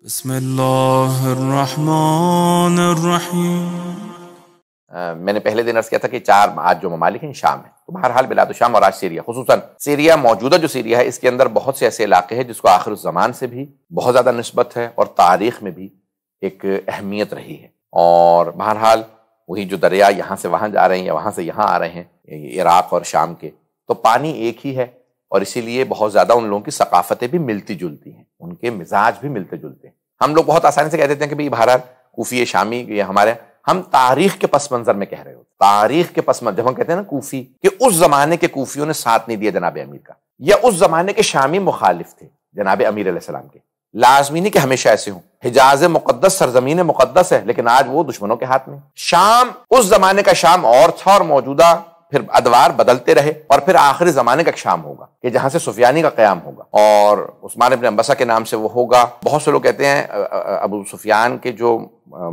بسم اللہ الرحمن الرحیم۔ میں نے پہلے دن عرض کیا تھا کہ 4 آج جو ممالک ہیں شام ہے، تو بہرحال بلاد الشام اور آج سیریا، خصوصاً سیریا موجودہ جو سیریا ہے اس کے اندر بہت سے ایسے علاقے ہیں جس کو آخر الزمان سے بھی بہت زیادہ نسبت ہے اور تاریخ میں بھی ایک اہمیت رہی ہے، اور بہرحال وہی جو دریا یہاں سے وہاں جا رہے ہیں یا وہاں سے یہاں آ رہے ہیں عراق اور شام کے، تو پانی ایک ہی ہے اور اسی لیے بہت زیادہ ان لوگوں کی ثقافتیں بھی ملتی جلتی ہیں، ان کے مزاج بھی ملتے جلتے ہیں۔ ہم لوگ بہت آسانی سے کہہ دیتے ہیں کہ بھئی بہرحال کوفی شامی یہ ہمارے، ہم تاریخ کے پس منظر میں کہہ رہے ہوتے، تاریخ کے پس منظر جب ہم کہتے ہیں نا کوفی، کہ اس زمانے کے کوفیوں نے ساتھ نہیں دیا جناب امیر کا، یا اس زمانے کے شامی مخالف تھے جناب امیر علیہ السلام کے، لازمی نہیں کہ ہمیشہ ایسے ہوں۔ حجاز مقدس سرزمین مقدس ہے لیکن آج وہ دشمنوں کے ہاتھ میں۔ شام اس زمانے کا شام اور تھا اور موجودہ پھر ادوار بدلتے رہے، اور پھر آخری زمانے کا شام ہوگا کہ جہاں سے سفیانی کا قیام ہوگا اور عثمان ابن انبسہ کے نام سے وہ ہوگا۔ بہت سے لوگ کہتے ہیں ابو سفیان کے جو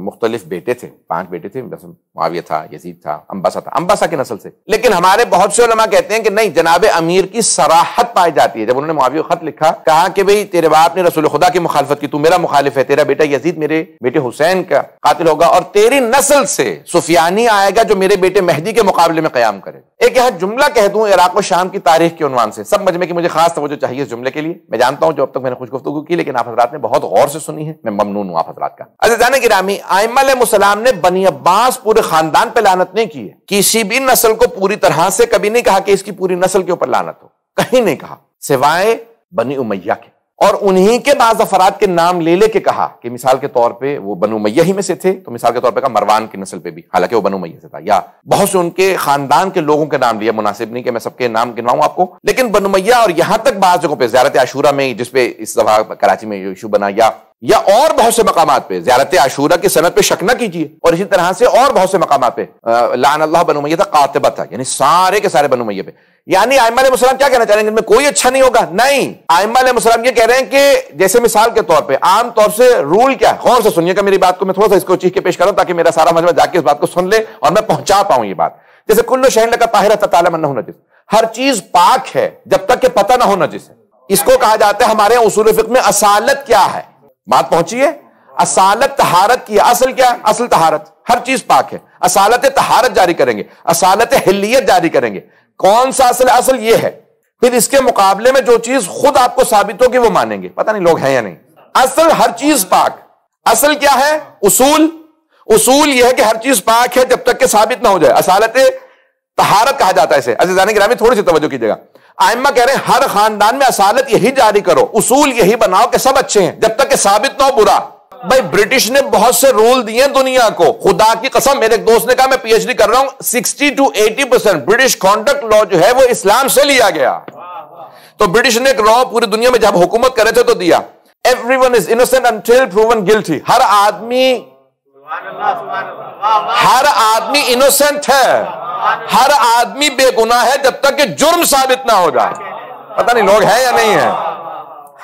مختلف بیٹے تھے، 5 بیٹے تھے، معاویہ تھا، یزید تھا، انبسہ تھا، انبسہ کی نسل سے، لیکن ہمارے بہت سے علماء کہتے ہیں کہ نہیں، جناب امیر کی صراحت پائی جاتی ہے۔ جب انہوں نے معاویہ کو خط لکھا، کہا کہ بھئی تیرے باپ نے رسول خدا کی مخالفت کی، تو میرا مخالف ہے، تیرا بیٹا یزید میرے بیٹے حسین کا قاتل ہوگا اور تیری نسل سے سفیانی آئے گا جو میرے بیٹے مہدی کے مقابلے میں قیام کرے۔ ایک یہاں جملہ کہہ دوں عراق و شام کی تاریخ کے عنوان سے، سب مجمع کی مجھے خاص توجہ چاہیے اس جملے کے لیے۔ میں جانتا ہوں جو اب تک میں نے خوش گفتگو کی لیکن آپ حضرات نے بہت غور سے سنی ہے، میں ممنون ہوں آپ حضرات کا۔ عزیزان گرامی، ائمہ علیہ السلام نے بنی عباس پورے خاندان پہ لعنت نہیں کی ہے، کسی بھی نسل کو پوری طرح سے کبھی نہیں کہا کہ اس کی پوری نسل کے اوپر لعنت ہو، کہیں نہیں کہا، سوائے بنی امیہ کے، اور انہی کے بعض افراد کے نام لے لے کے کہا کہ مثال کے طور پہ وہ بنو امیہ ہی میں سے تھے، تو مثال کے طور پہ کہا مروان کی نسل پہ بھی، حالانکہ وہ بنو امیہ سے تھا، یا بہت سے ان کے خاندان کے لوگوں کے نام لیا، مناسب نہیں کہ میں سب کے نام گنواؤں آپ کو، لیکن بنو امیہ اور یہاں تک بعض جگہوں پہ زیارت عاشورہ میں جس پہ اس دفعہ کراچی میں ایشو بنا، یا اور بہت سے مقامات پہ زیارت عاشورہ کی سند پہ شک نہ کیجیے، اور اسی طرح سے اور بہت سے مقامات پہ لعن اللہ بنو امیہ قاطبہ تھا، یعنی سارے کے سارے بنو امیہ پہ۔ یعنی ائمہ علیہ السلام کیا کہنا چاہ رہے ہیں کہ ان میں کوئی اچھا نہیں ہوگا؟ نہیں، ائمہ علیہ السلام یہ کہہ رہے ہیں کہ جیسے مثال کے طور پہ عام طور سے رول کیا ہے، غور سے سنیے گا میری بات کو، میں تھوڑا سا اس کو چیخ کے پیش کروں تاکہ میرا سارا مجمع جا کے اس بات کو سن لے اور میں پہنچا پاؤں یہ بات۔ جیسے کل شیء لک طاہرۃ تعلم انہ نجس، ہر چیز پاک ہے جب تک کہ پتہ نہ ہو نجس ہے۔ اس کو کہا جاتا ہے ہمارے اصول فقہ میں اصالت کیا ہے، بات پہنچیے، اصالت طہارت کی اصل کیا ہے؟ اصل طہارت، ہر چیز پاک ہے، اصالت طہارت جاری کریں گے، اصالت حلیت جاری کریں گے۔ کون سا اصل؟ اصل یہ ہے، پھر اس کے مقابلے میں جو چیز خود آپ کو ثابت ہوگی وہ مانیں گے، پتہ نہیں لوگ ہیں یا نہیں۔ اصل ہر چیز پاک، اصل کیا ہے؟ اصول، اصول یہ ہے کہ ہر چیز پاک ہے جب تک کہ ثابت نہ ہو جائے، اصالت طہارت کہا جاتا ہے اسے۔ عزیزان گرامی تھوڑی سی توجہ کیجیے گا، ائمہ کہہ رہے ہیں ہر خاندان میں اصالت یہی جاری کرو، اصول یہی بناؤ کہ سب اچھے ہیں جب تک کہ ثابت نہ ہو برا۔ بھائی برٹش نے بہت سے رول دیے دنیا کو، خدا کی قسم، میرے ایک دوست نے کہا میں پی ایچ ڈی کر رہا ہوں، 60 to 80% برٹش کانڈکٹ لا جو ہے وہ اسلام سے لیا گیا۔ تو برٹش نے ایک لا پوری دنیا میں جب حکومت کرے تھے تو دیا، everyone is innocent until proven guilty، ہر آدمی innocent ہے، ہر آدمی بے گناہ ہے جب تک کہ جرم ثابت نہ ہو جائے۔ پتہ نہیں لوگ ہیں یا نہیں ہیں،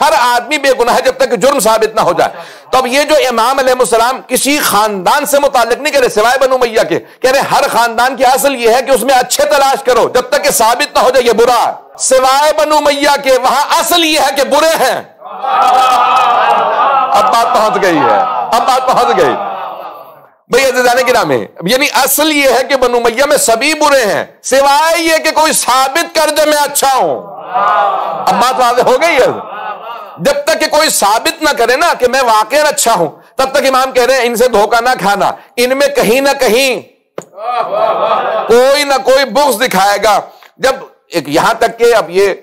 ہر آدمی بے گناہ ہے جب تک کہ جرم ثابت نہ ہو جائے۔ تو اب یہ جو امام علیہ السلام کسی خاندان سے متعلق نہیں کہہ رہے سوائے بنو امیہ کے، کہہ رہے ہر خاندان کی اصل یہ ہے کہ اس میں اچھے تلاش کرو جب تک کہ ثابت نہ ہو جائے یہ برا ہے، سوائے بنو امیہ کے وہاں اصل یہ ہے کہ برے ہیں۔ اب بات پہنچ گئی ہے، اب بات پہنچ گئی بھئی عزیزان گرامی، یعنی اصل یہ ہے کہ بنو امیہ میں سبھی برے ہیں سوائے یہ کہ کوئی ثابت کر دے میں اچھا ہوں۔ اب بات واضح ہو گئی ہے، جب تک کہ کوئی ثابت نہ کرے نا کہ میں واقعا اچھا ہوں تب تک امام کہہ رہے ہیں ان سے دھوکہ نہ کھانا، ان میں کہیں نہ کہیں کوئی نہ کوئی بغض دکھائے گا۔ جب یہاں تک کہ اب یہ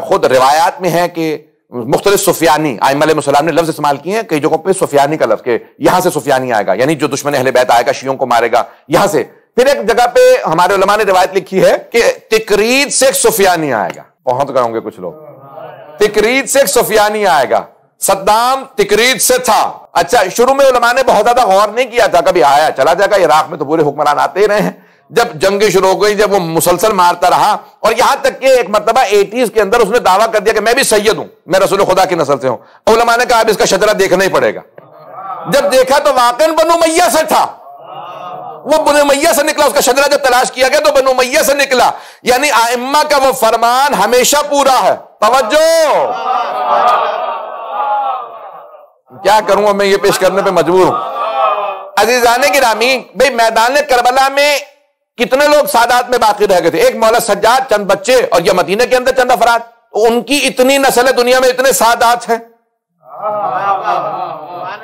خود روایات میں ہے کہ مختلف سفیانی، ائمہ علیہ السلام نے لفظ استعمال کیے ہیں کئی جگہوں پہ سفیانی کا لفظ، کہ یہاں سے سفیانی آئے گا، یعنی جو دشمن اہل بیت آئے گا شیعوں کو مارے گا یہاں سے۔ پھر ایک جگہ پہ ہمارے علماء نے روایت لکھی ہے کہ تکرید سے ایک سفیانی آئے گا، پہنچ گئے ہوں گے کچھ لوگ، تکرید سے ایک سفیانی آئے گا، صدام تکرید سے تھا۔ اچھا، شروع میں علماء نے بہت زیادہ غور نہیں کیا تھا، کبھی آیا چلا جائے گا، عراق میں تو پورے حکمران آتے ہی رہے ہیں، جب جنگیں شروع ہو گئی، جب وہ مسلسل مارتا رہا، اور یہاں تک کہ ایک مرتبہ 80s کے اندر اس نے دعویٰ کر دیا کہ میں بھی سید ہوں، میں رسول خدا کی نسل سے ہوں۔ علماء نے کہا اب اس کا شجرہ دیکھنا ہی پڑے گا۔ جب دیکھا تو واقعاً بنو امیہ سے تھا، وہ بنو امیہ سے نکلا، اس کا شجرہ جب تلاش کیا گیا تو بنو امیہ سے نکلا، یعنی ائمہ کا وہ فرمان ہمیشہ پورا ہے۔ توجہ، کیا کروں اب میں یہ پیش کرنے پہ مجبور ہوں. عزیزان گرامی، بھئی میدان کربلا میں کتنے لوگ سادات میں باقی رہ گئے تھے؟ ایک مولا سجاد، چند بچے، اور یہ مدینہ کے اندر چند افراد. ان کی اتنی نسل ہے، دنیا میں اتنے سادات ہیں.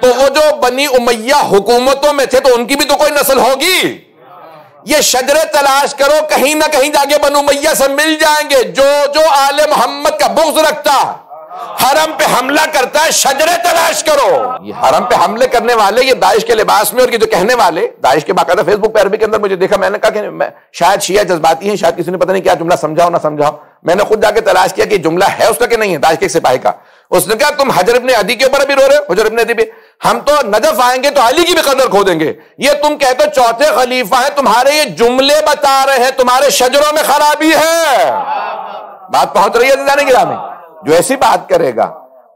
تو وہ جو بنی امیہ حکومتوں میں تھے تو ان کی بھی تو کوئی نسل ہوگی. یہ شجرے تلاش کرو، کہیں نہ کہیں جا کے بنو امیہ سے مل جائیں گے. جو آل محمد کا بغض رکھتا، حرم پہ حملہ کرتا ہے، شجرے تلاش کرو. یہ حرم پہ حملے کرنے والے، یہ داعش کے لباس میں، اور یہ جو کہنے والے داعش کے باقاعدہ فیس بک پہ عربی کے اندر مجھے دیکھا، میں نے کہا کہ شاید شیعہ جذباتی ہیں، شاید کسی نے پتہ نہیں کیا جملہ سمجھاؤ نہ سمجھاؤ. میں نے خود جا کے تلاش کیا کہ جملہ ہے اس کا کہ نہیں ہے، داعش کے ایک سپاہی کا. اس نے کہا تم حجر ابن عدی کے اوپر بھی رو رہے ہو، حجر ابن عدی بھی، ہم تو نجف آئیں گے تو علی کی بھی قدر کھو دیں گے. یہ تم کہتے ہو چوتھے خلیفہ ہیں، تمہارے یہ جملے بتا رہے ہیں تمہارے شجروں میں خرابی ہے. بات پہنچ رہی ہے جانے گرامی؟ جو ایسی بات کرے گا،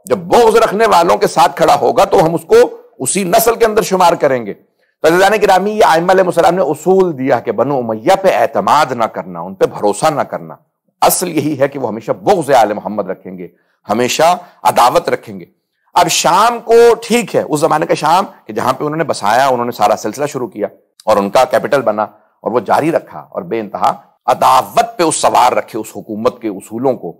جب بغض رکھنے والوں کے ساتھ کھڑا ہوگا تو ہم اس کو اسی نسل کے اندر شمار کریں گے. تو عزیزان گرامی، یہ ائمہ علیہ السلام نے اصول دیا کہ بنو امیہ پہ اعتماد نہ کرنا، ان پہ بھروسہ نہ کرنا. اصل یہی ہے کہ وہ ہمیشہ بغض آل محمد رکھیں گے، ہمیشہ عداوت رکھیں گے. اب شام کو ٹھیک ہے، اس زمانے کا شام کہ جہاں پہ انہوں نے بسایا، انہوں نے سارا سلسلہ شروع کیا اور ان کا کیپٹل بنا اور وہ جاری رکھا اور بے انتہا عداوت پہ اس سوار رکھے اس حکومت کے اصولوں کو.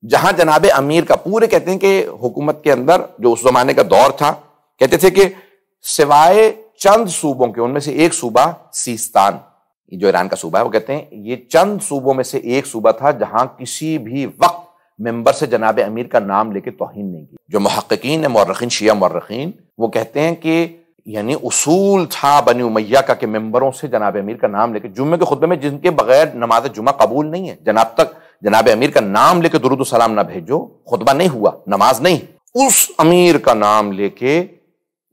جہاں جناب امیر کا پورے کہتے ہیں کہ حکومت کے اندر جو اس زمانے کا دور تھا، کہتے تھے کہ سوائے چند صوبوں کے، ان میں سے ایک صوبہ سیستان جو ایران کا صوبہ ہے، وہ کہتے ہیں یہ چند صوبوں میں سے ایک صوبہ تھا جہاں کسی بھی وقت ممبر سے جناب امیر کا نام لے کے توہین نہیں کی. جو محققین ہیں، مورخین، شیعہ مورخین، وہ کہتے ہیں کہ یعنی اصول تھا بنی امیہ کا کہ ممبروں سے جناب امیر کا نام لے کے جمعے کے خطبے میں، جن کے بغیر نماز جمعہ قبول نہیں ہے، جناب امیر کا نام لے کے درود و سلام نہ بھیجو، خطبہ نہیں ہوا، نماز نہیں. اس امیر کا نام لے کے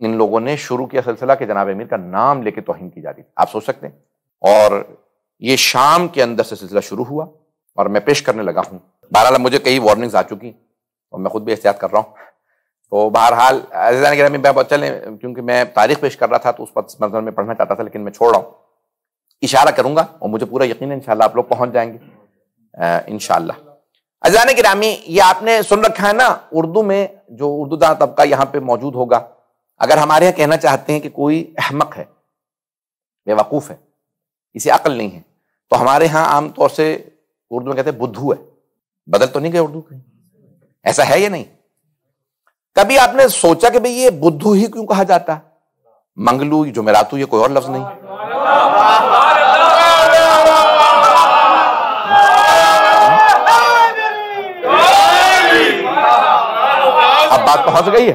ان لوگوں نے شروع کیا سلسلہ کہ جناب امیر کا نام لے کے توہین کی جاتی. آپ سوچ سکتے ہیں. اور یہ شام کے اندر سے سلسلہ شروع ہوا اور میں پیش کرنے لگا ہوں. بہرحال مجھے کئی وارننگز آ چکی اور میں خود بھی احتیاط کر رہا ہوں. تو بہرحال عزیزان گرامی، میں چلیں، کیونکہ میں تاریخ پیش کر رہا تھا تو اس پر منظر میں پڑھنا چاہتا تھا، لیکن میں چھوڑ رہا ہوں. اشارہ کروں گا اور مجھے پورا یقین ہے انشاءاللہ آپ لوگ پہنچ جائیں گے انشاءاللہ. عزیزان گرامی، یہ آپ نے سن رکھا ہے نا، اردو میں جو اردو داں طبقہ یہاں پہ موجود ہوگا، اگر ہمارے یہاں کہنا چاہتے ہیں کہ کوئی احمق ہے، بے وقوف ہے، اسے عقل نہیں ہے، تو ہمارے ہاں عام طور سے اردو میں کہتے ہیں بدھو ہے. بدل تو نہیں گئے اردو کہیں؟ ایسا ہے یا نہیں؟ کبھی آپ نے سوچا کہ بھئی یہ بدھو ہی کیوں کہا جاتا ہے؟ منگلو، جمعراتو، یہ کوئی اور لفظ نہیں. اب بات پہنچ گئی ہے.